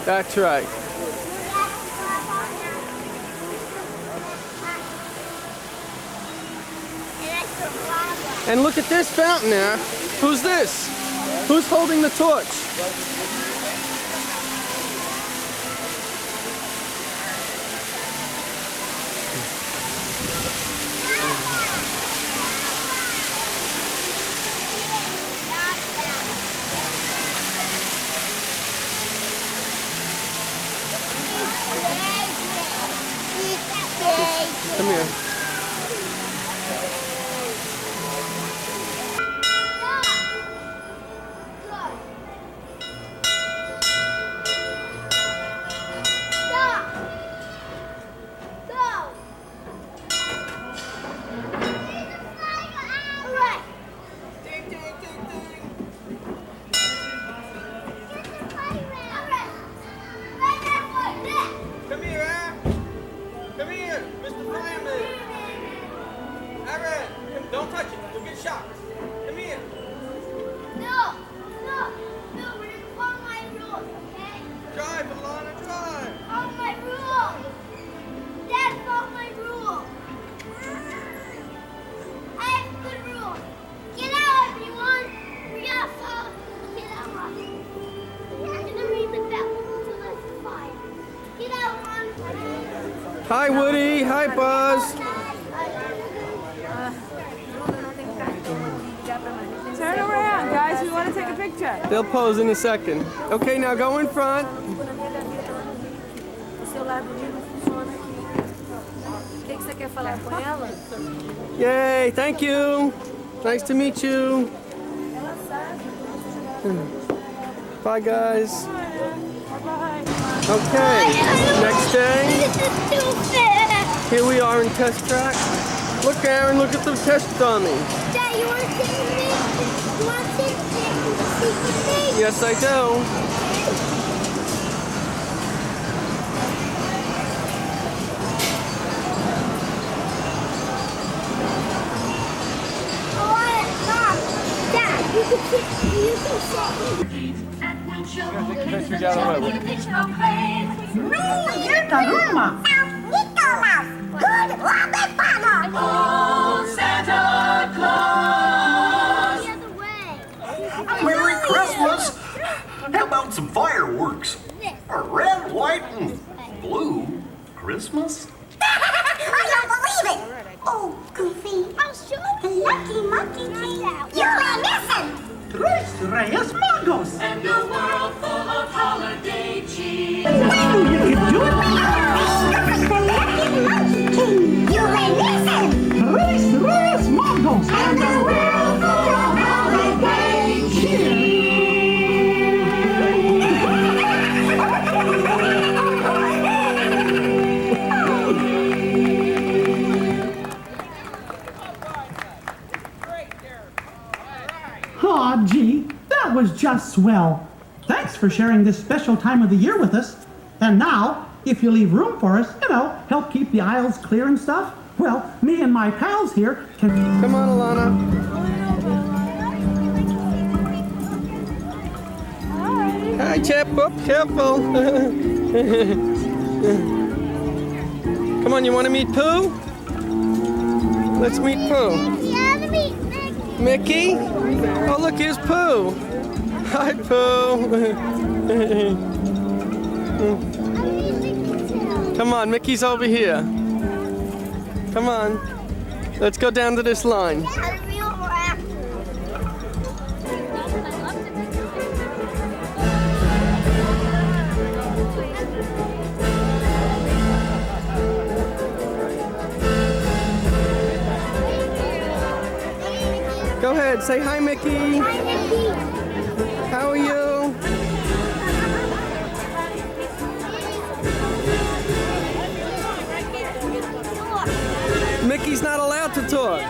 That's right. And look at this fountain there. Who's this? Who's holding the torch? Come here. Don't touch it. You'll get shocked. Come here. No, we're gonna follow my rules, okay? Drive, Alana, drive. Follow my rules. Dad, follow my rules. I have good rules. Get out, everyone. We gotta follow. Get out, Ron. I'm gonna ring the bell until it's 5. Get out, Ron. Hi, Woody. Hi, Buzz. Turn around, guys. We want to take a picture. They'll pose in a second. Okay, now go in front. Yay, thank you. Nice to meet you. Bye, guys. Okay, next day. This is too fast. Here we are in test track. Look, Aaron, look at the test dummy. Dad, you want to take me? You want to take me? Yes, I do. Dad, you can sit. Pictures out of the way. No, jedna Roma. Good Oh, Santa Claus! The other way. Merry Christmas! How about some fireworks? A red, white, and blue Christmas? I don't believe it. Oh, Goofy. I'll show you. Lucky monkey king. You are missing. Tres Reyes Magos! And a world full of holiday cheer! We knew you could do it. The lucky monkey king. You are missing. Tres Reyes Magos! And the world full of holiday cheer. Aw, gee, that was just swell. Thanks for sharing this special time of the year with us. And now, if you leave room for us, help keep the aisles clear and stuff, well, me and my pals here can... Come on, Alana. Hi, Chip. Whoop, careful. Come on, you want to meet Pooh? Let's meet Pooh. Mickey? Oh, look, here's Pooh. Hi, Pooh. Come on, Mickey's over here. Come on. Let's go down to this line. Go ahead, say hi, Mickey. Hi, Mickey. How are you? Mickey's not allowed to talk.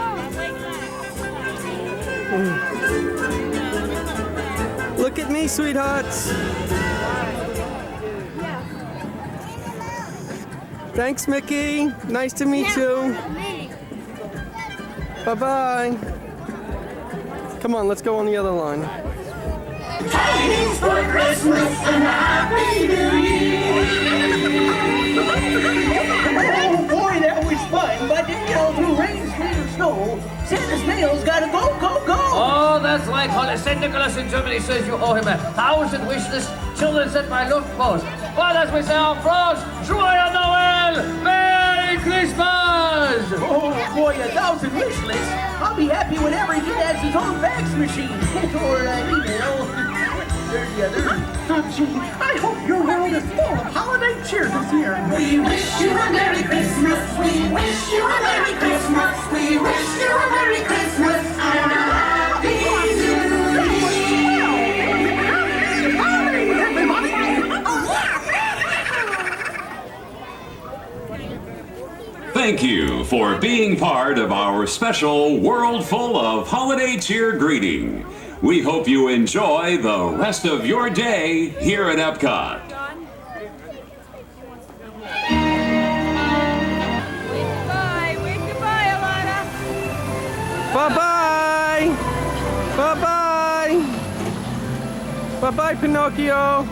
Look at me, sweethearts. Thanks, Mickey. Nice to meet you. Bye-bye. Come on, let's go on the other line. Christmas and a Happy New Year. Oh boy, that was fun, but through rain, sleet, or snow, Santa's mail's gotta go, go, go! Oh, that's right, honey. St. Nicholas in Germany says you owe him 1,000 wish lists. Children sent my Luftpost. But as we say en France, Joyeux Noël! Merry Christmas! Oh boy, 1,000 wish lists. I'll be happy when every kid has his own fax machine. Or email. There's the other. Gee, I hope your world is full of holiday cheer this year. We wish you a Merry Christmas. We wish you a Merry Christmas. We wish you a Merry Christmas and a Happy New Year. Hooray, everybody! Thank you for being part of our special World Full of Holiday Cheer greeting. We hope you enjoy the rest of your day here at Epcot. Wave goodbye, Alana. Bye-bye! Bye-bye! Bye-bye, Pinocchio!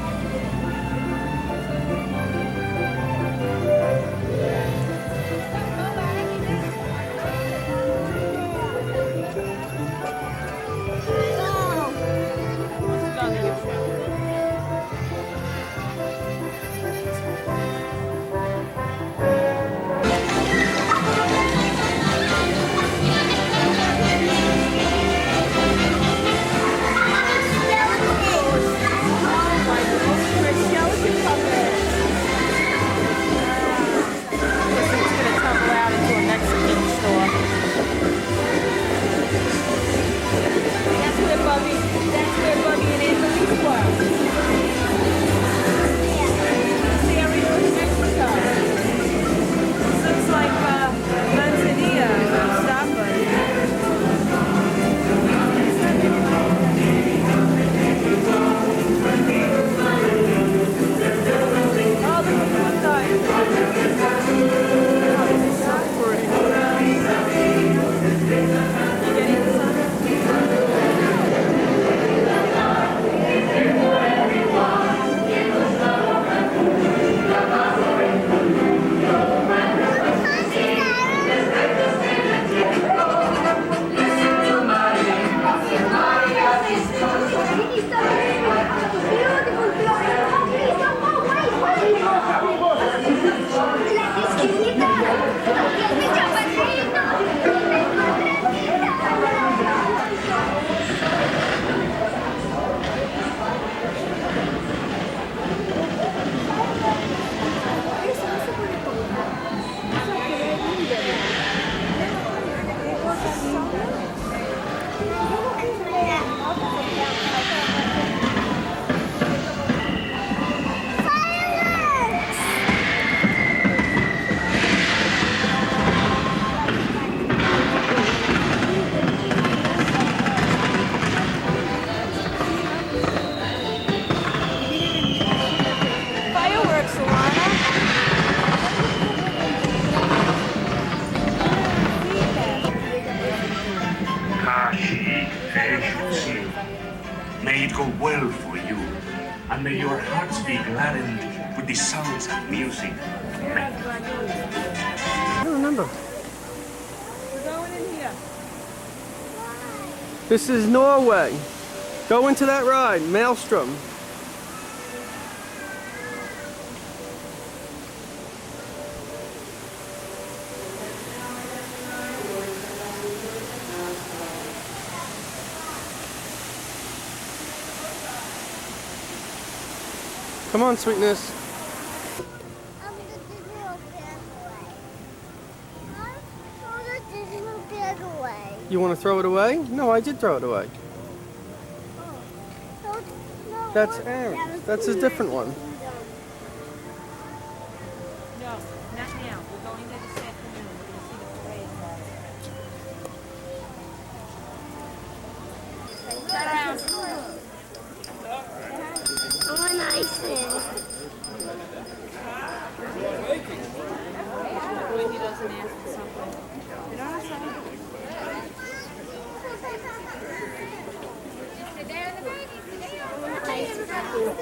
May it go well for you, and may your hearts be gladdened with the sounds of music. I don't remember. We're going in here. This is Norway. Go into that ride, Maelstrom. Come on, sweetness. You want to throw it away? No, I did throw it away. That's Aaron. That's a different one. No, not now. We're going there this afternoon. We're going to see the parade tomorrow. I want icing. He doesn't ask for something. You know what I'm saying? Look,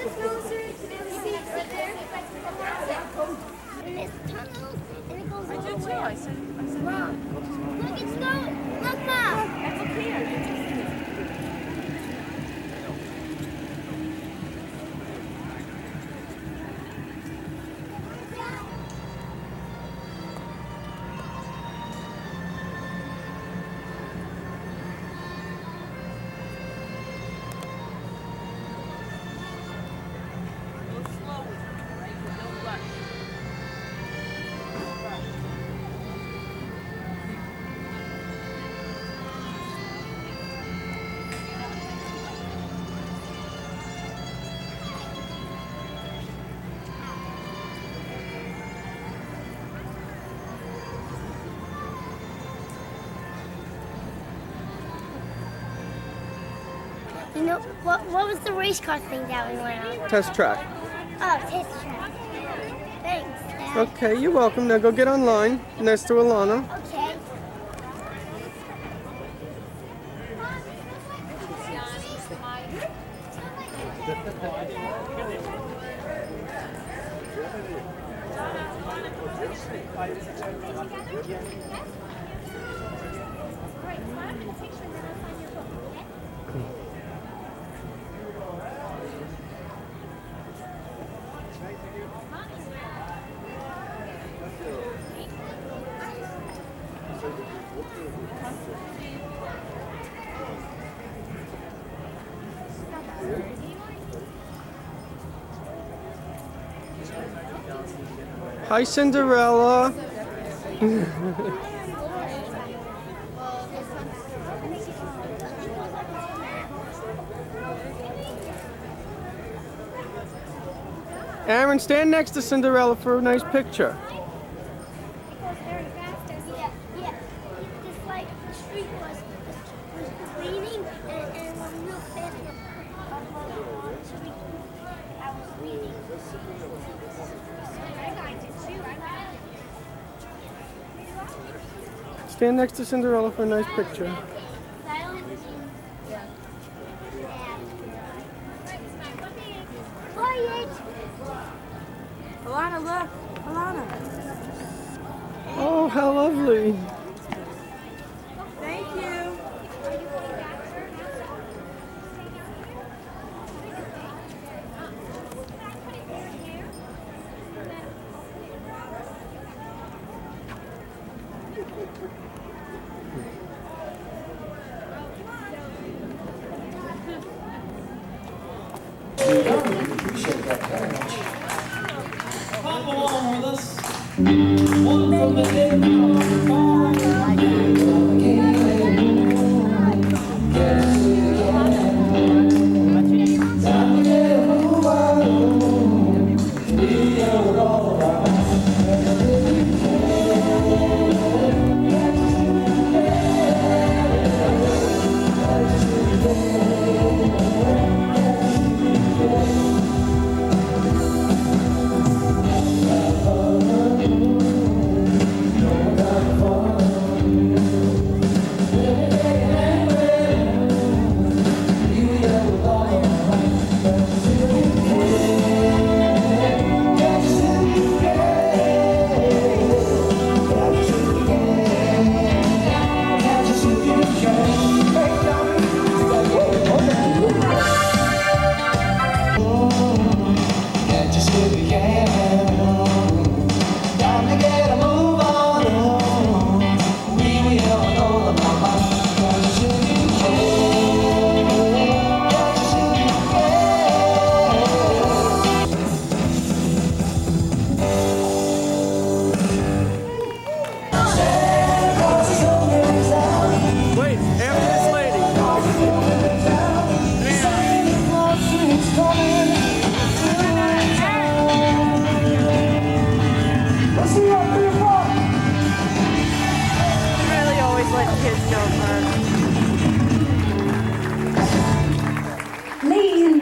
it's going. Look, Mom. You know, what was the race car thing that we went on? Test track. Oh, test track. Thanks, Dad. Okay, you're welcome. Now go get online next to Alana. Okay. Hi, Cinderella. Aaron, stand next to Cinderella for a nice picture. Very fast, yeah. Just like the street was raining, and when we looked at it, on the street, I was reading. I liked it too. Stand next to Cinderella for a nice picture. Alana, look. Alana. Oh, how lovely. Thank you. Appreciate that very much. Come along with us. One from the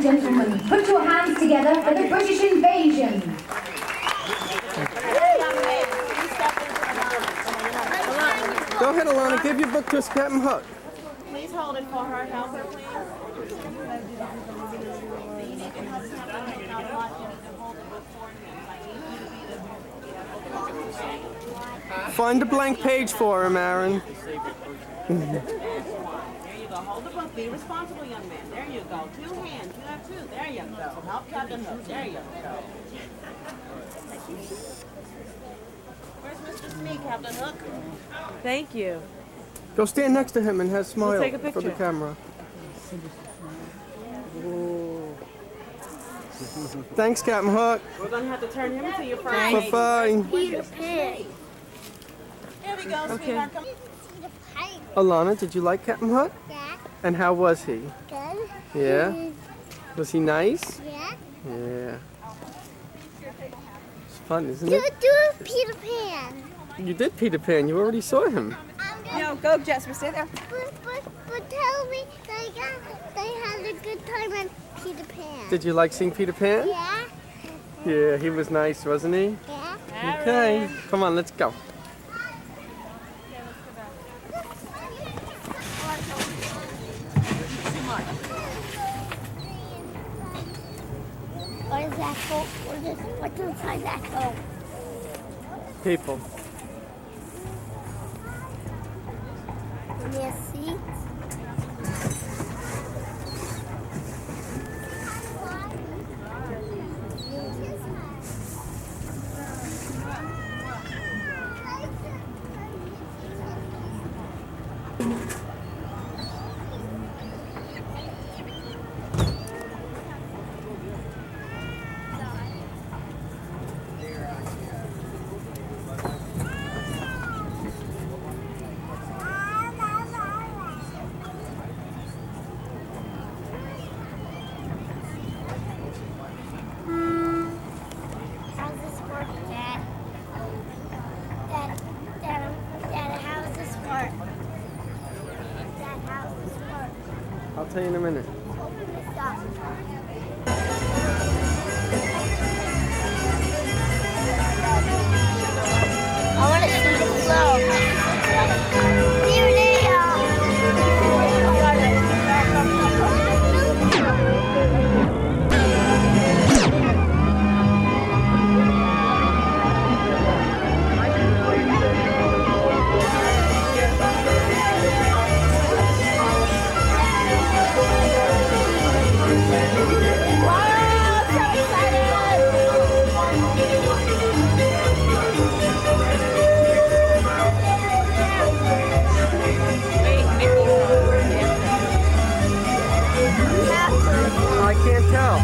gentlemen, put your hands together for the British invasion. Go ahead, Alana. Give your book to Captain Hook. Please hold it for her. Help her, please. Find a blank page for him, Aaron. There you go. Hold the book. Be responsible, young man. There you go. 2 hands. You have 2. There you go. Help Captain Hook. There you go. Where's Mr. Smee, Captain Hook? Thank you. Go stand next to him and have smile take a for the picture. camera. Thanks, Captain Hook. We're going to have to turn him into your friend. Bye-bye. Peter Pan. Here we go, sweetheart. Come. Alana, did you like Captain Hook? Yeah. And how was he? Good. Yeah? Was he nice? Yeah. Yeah. It's fun, isn't Do it? Peter Pan. You did Peter Pan. You already saw him. No, go, Jasper. Stay there. But tell me they had a good time on Peter Pan. Did you like seeing Peter Pan? Yeah. Yeah, he was nice, wasn't he? Yeah. Okay. Come on, let's go. What is that called? What's inside that called? People. Give me a seat. How's this work, Dad? Dad, how's this work? Dad, how's this work? I'll tell you in a minute. Open this up. I want to see the flow. Here they are. Wow, so I can't tell.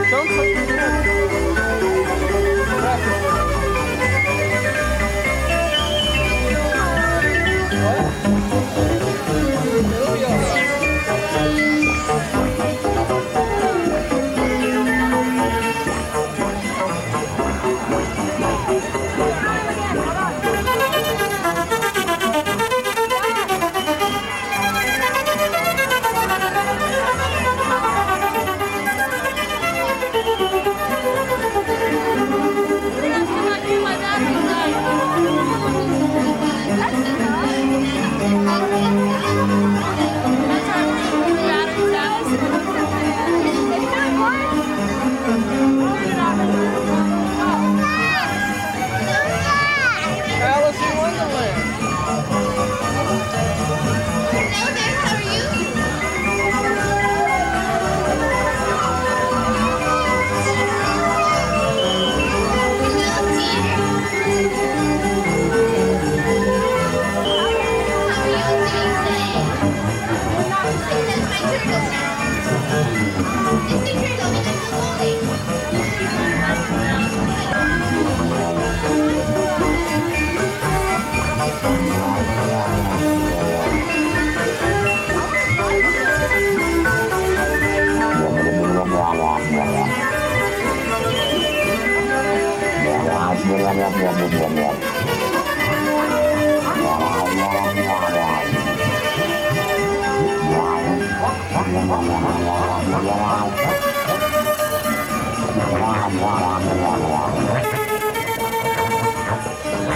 Silvio.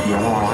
Yeah.